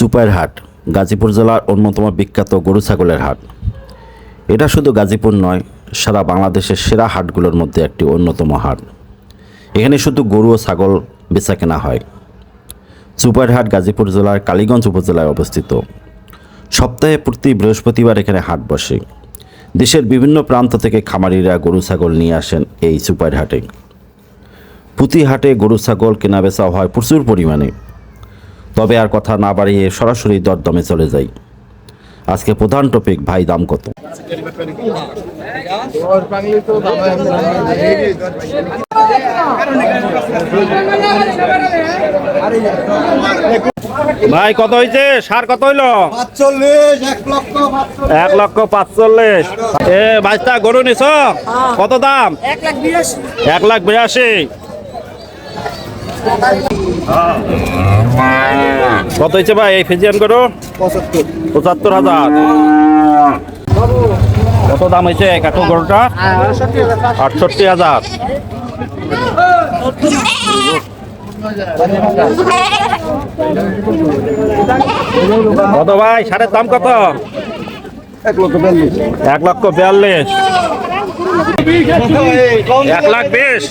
Super হাট গাজীপুর জেলার অন্যতম বিখ্যাত গরু ছাগলের হাট। এটা শুধু গাজীপুর নয়, সারা বাংলাদেশের সেরা হাটগুলোর মধ্যে একটি অন্যতম হাট। এখানে শুধু গরু ও ছাগল বেচা কেনা হয়। সুপার হাট গাজীপুর জেলার কালীগঞ্জ উপজেলায় অবস্থিত। সপ্তাহে প্রতি বৃহস্পতিবার এখানে হাট বসে। দেশের বিভিন্ন প্রান্ত থেকে খামারিরা গরু ছাগল নিয়ে আসেন এই সুপার হাটে। প্রতি হাটে গরু ছাগল কেনাবেচা হয় প্রচুর পরিমাণে। তবে আর কথা না বাড়িয়ে সরাসরি দরদামে চলে যাই। আজকে প্রধান টপিক, ভাই দাম কত? ভাই কত হয়েছে? সার কত হইলো? 1,45,000। এ ভাইটা গরু নিছ কত দাম? 1,82,000। কত হয়েছে ভাই এই ফিজিয়ান গরু? 75,000। কত দাম হয়েছে কাঠো গরুটা? 68,000। কত ভাই সারের দাম কত? 1,42,000। 1,20,000।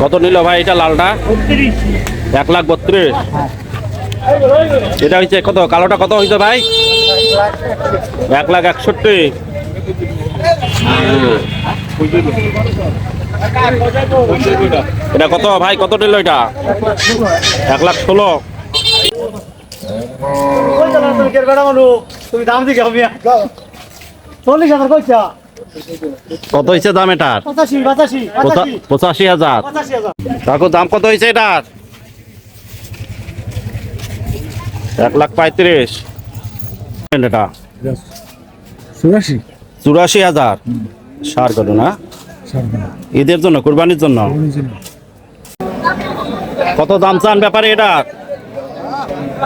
কত নিল ভাই এটা লালটা? 1,32,000। এটা হচ্ছে কত? কালোটা কত হয়েছে ভাই? 1,61,000। এটা কত ভাই? কত নিল এটা? 1,16,000। কত হয়েছে দাম এটার? 85,000। কাকু দাম কত হয়েছে এটার? 1,35,000। এটা 84,000। সার গরু না? ঈদের জন্য, কুরবানির জন্য। কত দাম চান ব্যাপারে এটা?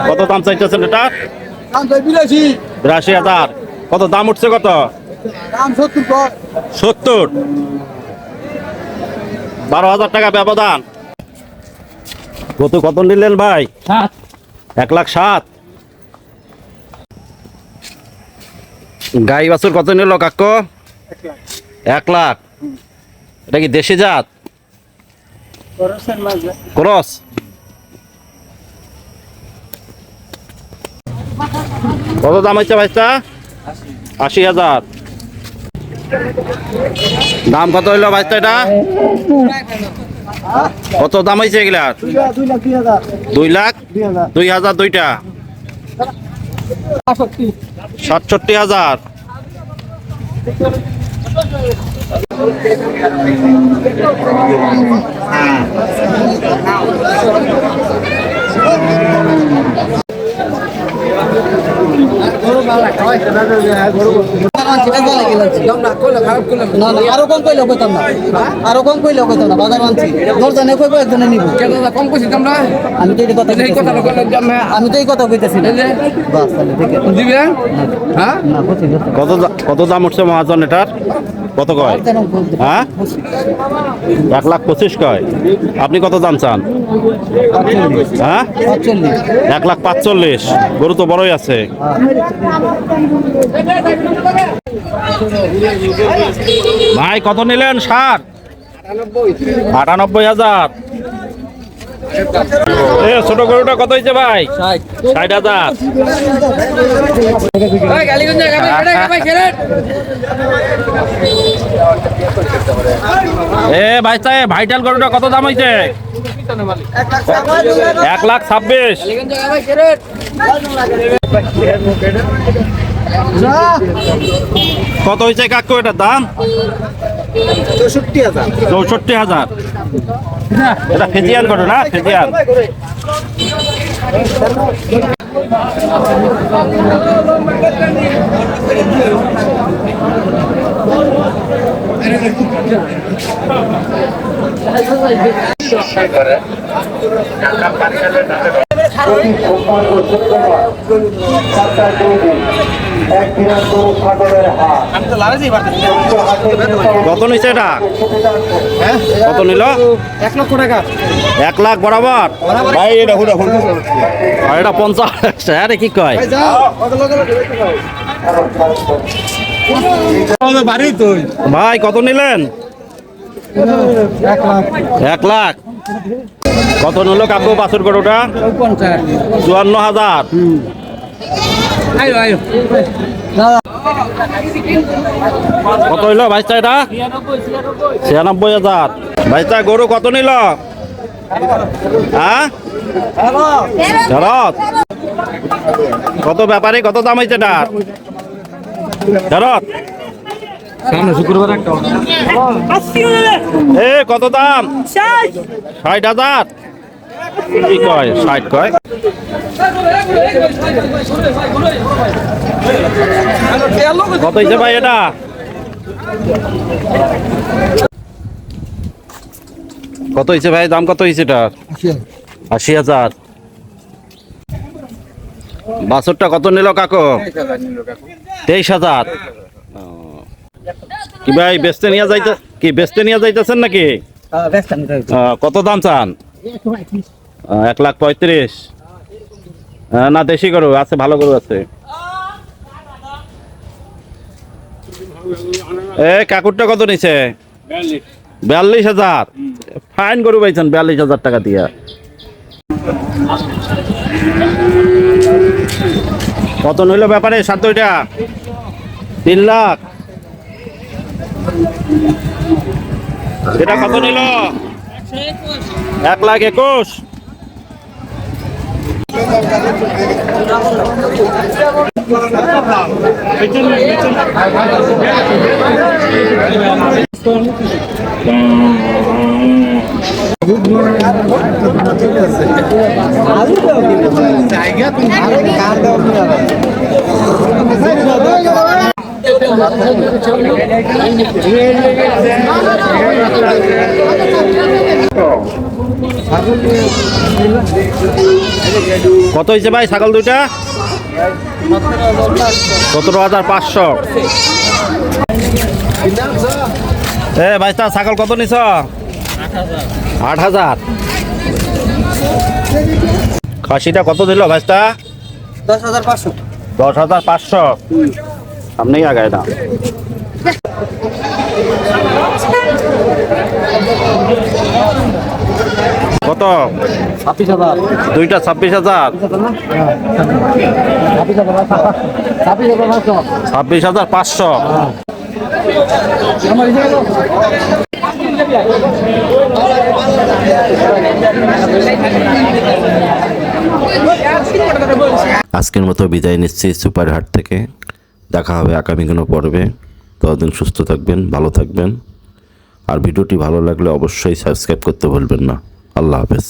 কত দাম চাইতেছেন এটা? 82,000। কত দাম উঠছে? কত? 70। 12,000 টাকা ব্যবধান। কত নিলেন ভাই? 1,07,000। গাই বাছুর কত নিল কাকু? 1,00,000। এটা কি দেশি জাত? ক্রস। কত দাম হচ্ছে ভাইটা? 80,000। দাম কত হইলো ভাইটা এটা? কত দাম হয়েছে এগুলা? 2,02,000। দুইটা 67,000। আরো কম কইলে কইতাম না, আরো কম কইলে কইতাম না। বাজার মানছি দরজানে কইবো, একজনে নিব। কম কইছি তোমরা? আমি তো এই কথা আমি তো এই কথা কইতেছি না। বাস তাহলে ঠিক আছে দিবে। হ্যাঁ না কত দাম উঠছে মহাজন এটার? কত কয়? হ্যাঁ 1,25,000 কয়। আপনি কত দাম চান? হ্যাঁ 1,45,000। গরু তো বড়ই আছে। ভাই কত নিলেন সার? 98,000। ছোট গরুটা কত হয়েছে ভাই? 60,000। ভাই সাহেব ভাইটাল গরুটা কত দাম হয়েছে? 1,26,000। কত হয়েছে কাকু এটার দাম? 64,000। এটা ফেজিয়ান গরু না? ফেজিয়ান। কত নিচ্ছে এটা? কত নিল? 1 লক্ষ টাকা। 1 লাখ বরাবর। ভাই এটা হুডা ফোন আর এটা 50 আরে কি কয়? ভাই যাও, কত লগে লগে বাড়ি তো ভাই কত নিলেন? 1 লাখ 1 লাখ। কত নিল কাকু বাছুর গরুটা? 54,000। আয়ো আয়ো কত হইল ভাইস্তা এটা? 96,000। ভাইস্তা গরু কত নিল? হ্যাঁ শরৎ কত ব্যাপারে কত দাম হয়েছে এটা? শরৎ সামনে শুক্রবার একটা এ কত দাম? 60,000। কি কয় 60 কয়? কত হয়েছে ভাই এটা? কত হয়েছে ভাই দাম কত হয়েছে এটা? 80,000। বাছরটা কত নিল কাকু? 23,000। কি ভাই বেচতে নিয়ে যাইতেছেন নাকি? কত দাম চান? 1,35,000। না দেশি গরু আছে, ভালো গরু আছে। এ কাকুরটা কত নিছে? 42,000। ফাইন গরু পাইছেন 42,000 টাকা দিয়া। কত নইল ব্যাপারে? 7টা 3 লাখ। এটা কত নিল? 1,21,000। কত হয়েছে ভাই ছাগল দুইটা? 17,500। এ ভাই তা ছাগল কত নিছ? 8,000। খাসিটা কত দিল ভাইস্তা? 10,500 10,500। সামনেই আগায় না। কত? 26,000 দুইটা 26,000। 26,500। আজকের মতো বিদায় নিচ্ছি সুপারহাট থেকে। দেখা হবে আগামী কোনো পর্বে। ততদিন সুস্থ থাকবেন, ভালো থাকবেন। আর ভিডিওটি ভালো লাগলে অবশ্যই সাবস্ক্রাইব করতে ভুলবেন না। আল্লাহ হাফেজ।